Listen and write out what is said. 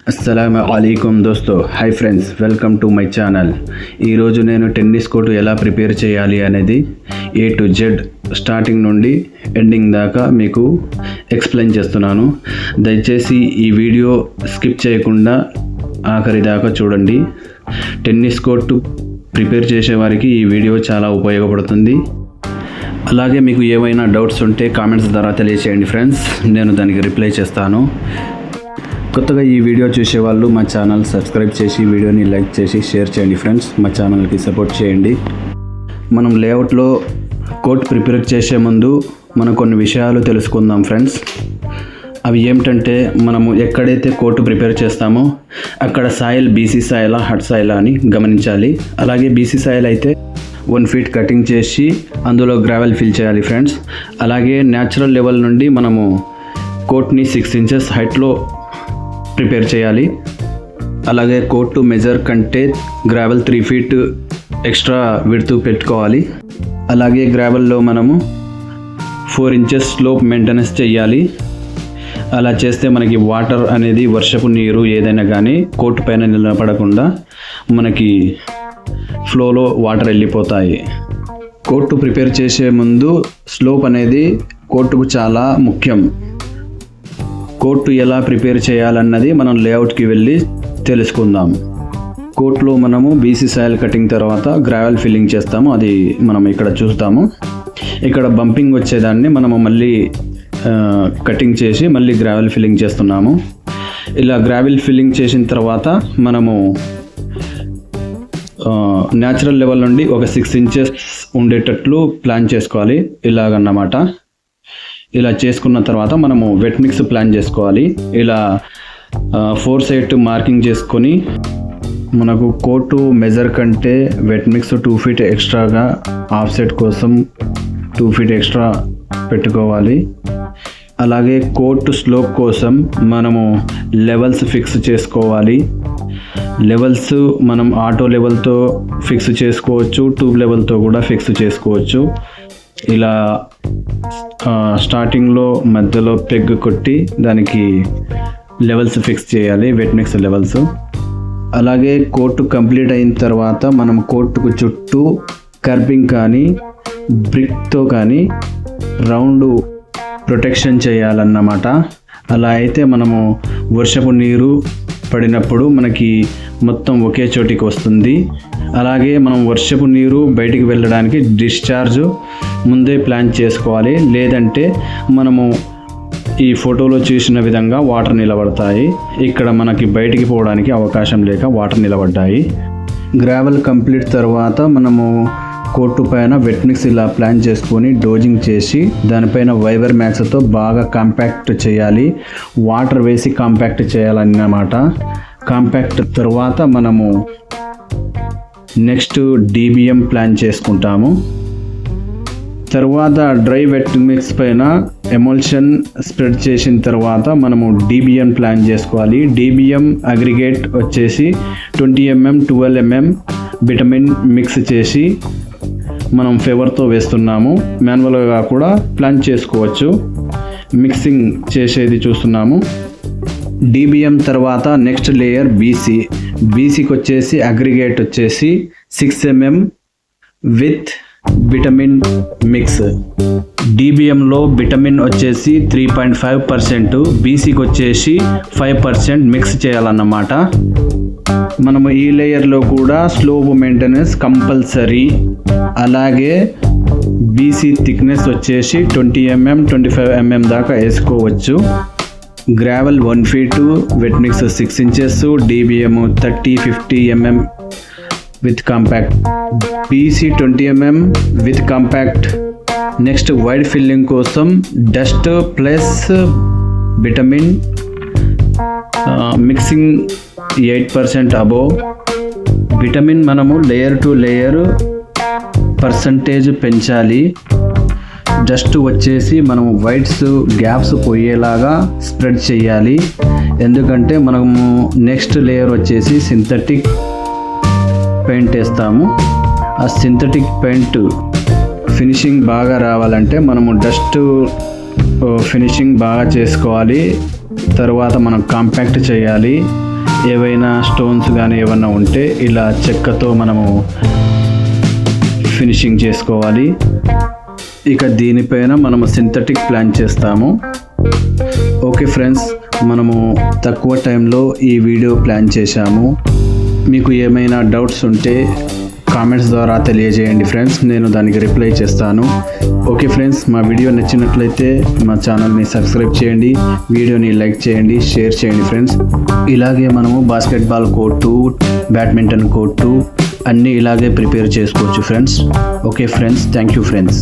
అస్సలాము అలైకుం దోస్తో. Hi friends, welcome to my channel. ఈరోజు నేను టెన్నిస్ కోర్టు ఎలా ప్రిపేర్ చేయాలి అనేది A to Z స్టార్టింగ్ నుండి ఎండింగ్ దాకా మీకు ఎక్స్ప్లెయిన్ చేస్తున్నాను. దయచేసి ఈ వీడియో స్కిప్ చేయకుండా ఆఖరి దాకా చూడండి. టెన్నిస్ కోర్టు ప్రిపేర్ చేసేవారికి ఈ వీడియో చాలా ఉపయోగపడుతుంది. అలాగే మీకు ఏవైనా డౌట్స్ ఉంటే కామెంట్స్ ద్వారా తెలియచేయండి ఫ్రెండ్స్, నేను దానికి రిప్లై చేస్తాను. కొత్తగా ఈ వీడియో చూసేవాళ్ళు మా ఛానల్ సబ్స్క్రైబ్ చేసి వీడియోని లైక్ చేసి షేర్ చేయండి ఫ్రెండ్స్. మా ఛానల్కి సపోర్ట్ చేయండి. మనం లేఅవుట్లో కోర్ట్ ప్రిపేర్ చేసే ముందు మనం కొన్ని విషయాలు తెలుసుకుందాం ఫ్రెండ్స్. అవి ఏమిటంటే, మనము ఎక్కడైతే కోర్టు ప్రిపేర్ చేస్తామో అక్కడ సాయిల్ బీసీ సాయిలా హట్ సాయిలా అని గమనించాలి. అలాగే బీసీ సాయిల్ అయితే 1 feet కటింగ్ చేసి అందులో గ్రావెల్ ఫిల్ చేయాలి ఫ్రెండ్స్. అలాగే న్యాచురల్ లెవెల్ నుండి మనము కోర్ట్ని 6 inches హైట్లో ప్రిపేర్ చేయాలి. అలాగే కోర్టు మెజర్ కంటే గ్రావెల్ 3 feet ఎక్స్ట్రా విడ్త్ పెట్టుకోవాలి. అలాగే గ్రావెల్లో మనము 4 inches స్లోప్ మెయింటెనెన్స్ చేయాలి. అలా చేస్తే మనకి వాటర్ అనేది వర్షపు నీరు ఏదైనా కానీ కోర్టు పైన నిలబడకుండా మనకి ఫ్లోలో వాటర్ వెళ్ళిపోతాయి. కోర్టు ప్రిపేర్ చేసే ముందు స్లోప్ అనేది కోర్టుకు చాలా ముఖ్యం. కోర్టు ఎలా ప్రిపేర్ చేయాలన్నది మనం లేఅవుట్కి వెళ్ళి తెలుసుకుందాం. కోర్టులో మనము బీసీ సాయిల్ కటింగ్ తర్వాత గ్రావెల్ ఫిల్లింగ్ చేస్తాము. అది మనం ఇక్కడ చూస్తాము. ఇక్కడ బంపింగ్ వచ్చేదాన్ని మనము మళ్ళీ కటింగ్ చేసి మళ్ళీ గ్రావెల్ ఫిల్లింగ్ చేస్తున్నాము. ఇలా గ్రావెల్ ఫిల్లింగ్ చేసిన తర్వాత మనము న్యాచురల్ లెవెల్ నుండి ఒక 6 inches ఉండేటట్లు ప్లాన్ చేసుకోవాలి. ఇలాగన్నమాట. ఇలా చేసుకున్న తర్వాత మనము వెట్ మిక్స్ ప్లాన్ చేసుకోవాలి. ఇలా 4 side మార్కింగ్ చేసుకొని మనకు కోర్టు మెజర్ కంటే వెట్ మిక్స్ 2 feet ఎక్స్ట్రాగా ఆఫ్ సెట్ కోసం 2 feet ఎక్స్ట్రా పెట్టుకోవాలి. అలాగే కోర్టు స్లోప్ కోసం మనము లెవెల్స్ ఫిక్స్ చేసుకోవాలి. లెవెల్స్ మనం ఆటో లెవెల్తో ఫిక్స్ చేసుకోవచ్చు, ట్యూబ్ లెవెల్తో కూడా ఫిక్స్ చేసుకోవచ్చు. ఇలా స్టార్టింగ్లో మధ్యలో పెగ్ కొట్టి దానికి లెవెల్స్ ఫిక్స్ చేయాలి, వెట్ మిక్స్ లెవెల్స్. అలాగే కోర్టు కంప్లీట్ అయిన తర్వాత మనం కోర్టుకు చుట్టూ కర్బింగ్ కానీ బ్రిక్తో కానీ రౌండ్ ప్రొటెక్షన్ చేయాలన్నమాట. అలా అయితే మనము వర్షపు నీరు పడినప్పుడు మనకి మొత్తం ఒకే చోటికి వస్తుంది. అలాగే మనం వర్షపు నీరు బయటికి వెళ్ళడానికి డిశ్చార్జ్ ముందే ప్లాన్ చేసుకోవాలి. లేదంటే మనము ఈ ఫోటోలో చూసిన విధంగా వాటర్ నిలబడతాయి. ఇక్కడ మనకి బయటికి పోవడానికి అవకాశం లేక వాటర్ నిలబడ్డాయి. గ్రావెల్ కంప్లీట్ తర్వాత మనము కోర్టు పైన వెట్ మిక్స్ ఇలా ప్లాన్ చేసుకొని డోజింగ్ చేసి దానిపైన వైబర్ మ్యాక్స్తో బాగా కాంపాక్ట్ చేయాలి. వాటర్ వేసి కాంపాక్ట్ చేయాలన్నమాట. కాంపాక్ట్ తర్వాత మనము నెక్స్ట్ DBM ప్లాన్ చేసుకుంటాము. తర్వాత డ్రై వెట్ మిక్స్ పైన ఎమల్షన్ స్ప్రెడ్ చేసిన తర్వాత మనము DBM ప్లాన్ చేసుకోవాలి. DBM అగ్రిగేట్ వచ్చేసి 20 mm 12 mm విటమిన్ మిక్స్ చేసి మనం ఫేవర్తో వేస్తున్నాము. మాన్యువల్గా కూడా ప్లాన్ చేసుకోవచ్చు. మిక్సింగ్ చేసేది చూస్తున్నాము. DBM తర్వాత నెక్స్ట్ లేయర్ బీసీకి వచ్చేసి అగ్రిగేట్ వచ్చేసి 6 mm విత్ విటమిన్ మిక్స్. DBMలో విటమిన్ వచ్చేసి 3.5%, బీసీకి వచ్చేసి 5% మిక్స్ చేయాలన్నమాట. మనము ఈ లేయర్లో కూడా స్లోప్ మెయింటెనెన్స్ కంపల్సరీ. అలాగే బీసీ థిక్నెస్ వచ్చేసి 20 mm 25 mm దాకా వేసుకోవచ్చు. Gravel 1 feet, wet mix 6 inches, DBM 30-50 mm with compact, BC 20 mm with compact. Next void filling కోసం dust plus bitumen mixing 8% above. Bitumen మనము లేయర్ టు లేయర్ పర్సంటేజ్ పెంచాలి. Dust వచ్చేసి మనము voids gaps పోయేలాగా spread చేయాలి. ఎందుకంటే మనము నెక్స్ట్ లేయర్ వచ్చేసి సింథటిక్ పెయింట్ వేస్తాము. ఆ సింథటిక్ పెయింట్ ఫినిషింగ్ బాగా రావాలంటే మనము డస్ట్ ఫినిషింగ్ బాగా చేసుకోవాలి. తర్వాత మనం కాంపాక్ట్ చేయాలి. ఏవైనా స్టోన్స్ కానీ ఏమన్నా ఉంటే ఇలా చెక్కతో మనము ఫినిషింగ్ చేసుకోవాలి. ఇక దీనిపైన మనము సింథటిక్ ప్లాన్ చేస్తాము. ఓకే ఫ్రెండ్స్, మనము తక్కువ టైంలో ఈ వీడియో ప్లాన్ చేశాము. మీకు ఏమైనా డౌట్స్ ఉంటే కామెంట్స్ ద్వారా తెలియజేయండి ఫ్రెండ్స్, నేను దానికి రిప్లై చేస్తాను. ఓకే ఫ్రెండ్స్, మా వీడియో నచ్చినట్లయితే మా ఛానల్ని సబ్స్క్రైబ్ చేయండి, వీడియోని లైక్ చేయండి, షేర్ చేయండి ఫ్రెండ్స్. ఇలాగే మనము బాస్కెట్బాల్ కోర్టు, బ్యాడ్మింటన్ కోర్టు అన్నీ ఇలాగే ప్రిపేర్ చేసుకోవచ్చు friends. Okay friends, thank you friends.